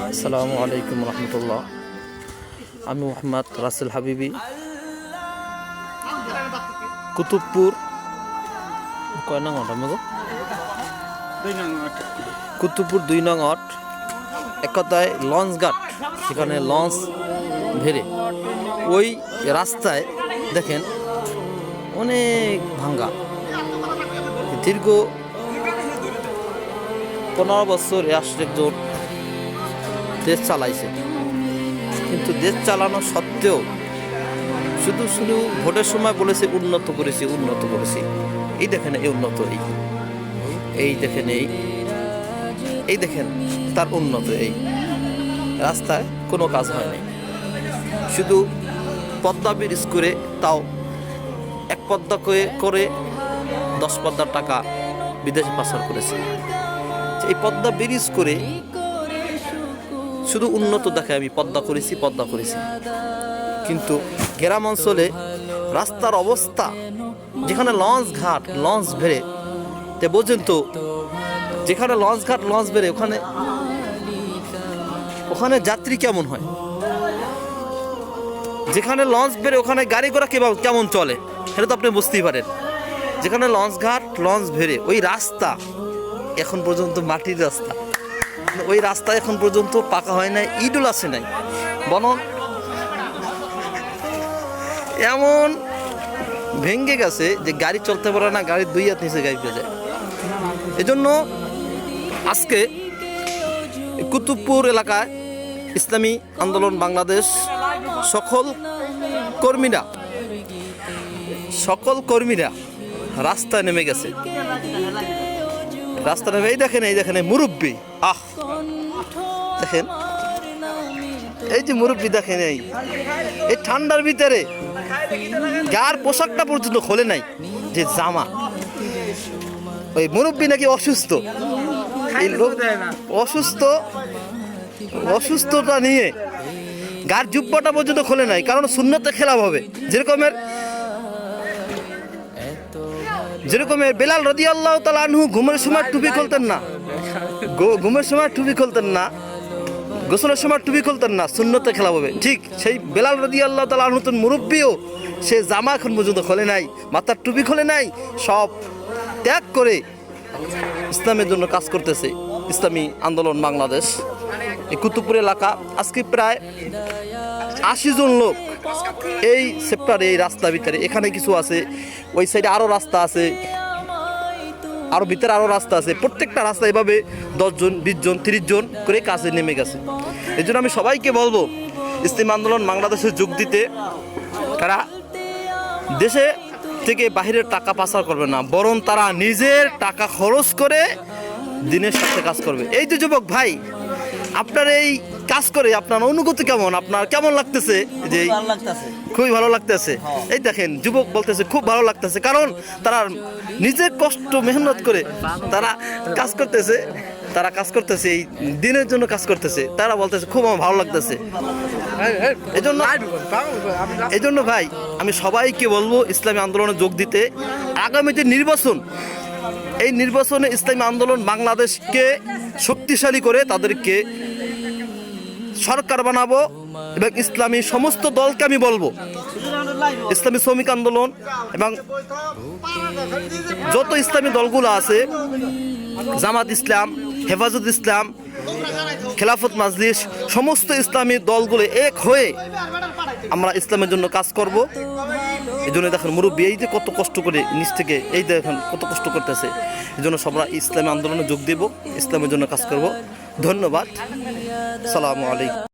আসসালামু আলাইকুম রহমতুল্লাহ। আমি মোহাম্মদ রাসেল হাবিবি, কুতুবপুর কয় নং আট আমাকে কুতুবপুর 2 নং আট, এক কথায় লঞ্চ ঘাট, সেখানে লঞ্চ ভেড়ে ওই রাস্তায় দেখেন অনেক ভাঙ্গা। দীর্ঘ 15 বছর একজন দেশ চালাইছে, কিন্তু দেশ চালানো সত্ত্বেও শুধু শুধু ভোটের সময় বলেছে উন্নত করেছি উন্নত করেছি। এই দেখেন এই উন্নত, এই দেখেন এই দেখেন তার উন্নত। এই রাস্তায় কোনো কাজ হয় নাই, শুধু পদ্মা ব্রিজ করে, তাও 1 পদ্মা করে 10 পদ্মার টাকা বিদেশে পাচার করেছে। এই পদ্মা ব্রিজ করে শুধু উন্নত দেখে আমি পদ্মা করেছি। কিন্তু গ্রাম অঞ্চলে রাস্তার অবস্থা, যেখানে লঞ্চ ঘাট লঞ্চ ভেড়ে, তে বোঝেন তো, যেখানে লঞ্চ ঘাট লঞ্চ ভেড়ে ওখানে যাত্রী কেমন হয়, যেখানে লঞ্চ বেড়ে ওখানে গাড়ি ঘোড়া কেমন চলে, সেটা তো আপনি বুঝতেই পারেন। যেখানে লঞ্চ ঘাট লঞ্চ ভেড়ে ওই রাস্তা এখন পর্যন্ত মাটির রাস্তা, ওই রাস্তা এখন পর্যন্ত পাকা হয় নাই, ইডুল আসে নাই, বরং এমন ভেঙে গেছে যে গাড়ি চলতে পারে না, গাড়ির 2 হাত নিচে গাড়ি পেয়ে যায়। এজন্য আজকে কুতুবপুর এলাকায় ইসলামী আন্দোলন বাংলাদেশ সকল কর্মীরা রাস্তায় নেমে গেছে। রাস্তা নেমে এই দেখেন মুরব্বী, দেখেন এই যে মুরব্বী, দেখেন এই ঠান্ডার ভিতরে গার পোশাকটা পর্যন্ত খোলে নাই, যে জামা। ওই মুরব্বী নাকি অসুস্থ, এই লোক অসুস্থতা নিয়ে গার জুব্বাটা পর্যন্ত খোলে নাই, কারণ সুন্নতে খেলাফ হবে। যেরকমের বেলাল রাদিয়াল্লাহু তাআলা আনহু ঘুমের সময় টুপি খুলতেন না, গোসলের সময় টুপি খুলতেন না, সুন্নতে খেলাফ হবে। ঠিক সেই বেলাল রাদিয়াল্লাহু তাআলা আনহু তো মুরব্বিও, সে জামা এখন পর্যন্ত খোলে নাই, মাথার টুপি খোলে নাই, সব ত্যাগ করে ইসলামের জন্য কাজ করতেছে ইসলামী আন্দোলন বাংলাদেশ। এই কুতুবপুর এলাকা আজকে প্রায় 80 জন লোক এই সেক্টরে, এই রাস্তার ভিতরে, এখানে কিছু আছে, ওই সাইডে আরও রাস্তা আছে, আরও ভিতরে আরও রাস্তা আছে, প্রত্যেকটা রাস্তা এভাবে 10 জন 20 জন 30 জন করে কাজে নেমে গেছে। এই জন্য আমি সবাইকে বলবো ইসলামী আন্দোলন বাংলাদেশে যোগ দিতে। তারা দেশে থেকে বাহিরের টাকা পাচার করবে না, বরং তারা নিজের টাকা খরচ করে দিনের সাথে কাজ করবে। এই যে যুবক ভাই, আপনার এই কাজ করে আপনার অনুভূতি কেমন, আপনার কেমন লাগতেছে? যে খুবই ভালো লাগতেছে। এই দেখেন যুবক বলতেছে খুব ভালো লাগতেছে, কারণ তারা নিজের কষ্ট মেহনত করে তারা কাজ করতেছে, এই দিনের জন্য কাজ করতেছে। তারা বলতেছে খুব আমার ভালো লাগতেছে। এই জন্য ভাই আমি সবাইকে বলবো ইসলামী আন্দোলনে যোগ দিতে। আগামী যে নির্বাচন, এই নির্বাচনে ইসলামী আন্দোলন বাংলাদেশকে শক্তিশালী করে তাদেরকে সরকার বানাবো, এবং ইসলামী সমস্ত দলকে আমি বলবো, ইসলামী শ্রমিক আন্দোলন এবং যত ইসলামী দলগুলো আছে, জামাত ইসলাম, হেফাজত ইসলাম, খেলাফত মাজলিস, সমস্ত ইসলামী দলগুলো এক হয়ে আমরা ইসলামের জন্য কাজ করব। এই জন্য দেখেন মুরব্বী এই যে কত কষ্ট করে নিচ থেকে, এই দেখেন কত কষ্ট করতেছে। এই জন্য সবাই ইসলামী আন্দোলনে যোগ দেব, ইসলামের জন্য কাজ করব। ধন্যবাদ। আসসালামু আলাইকুম।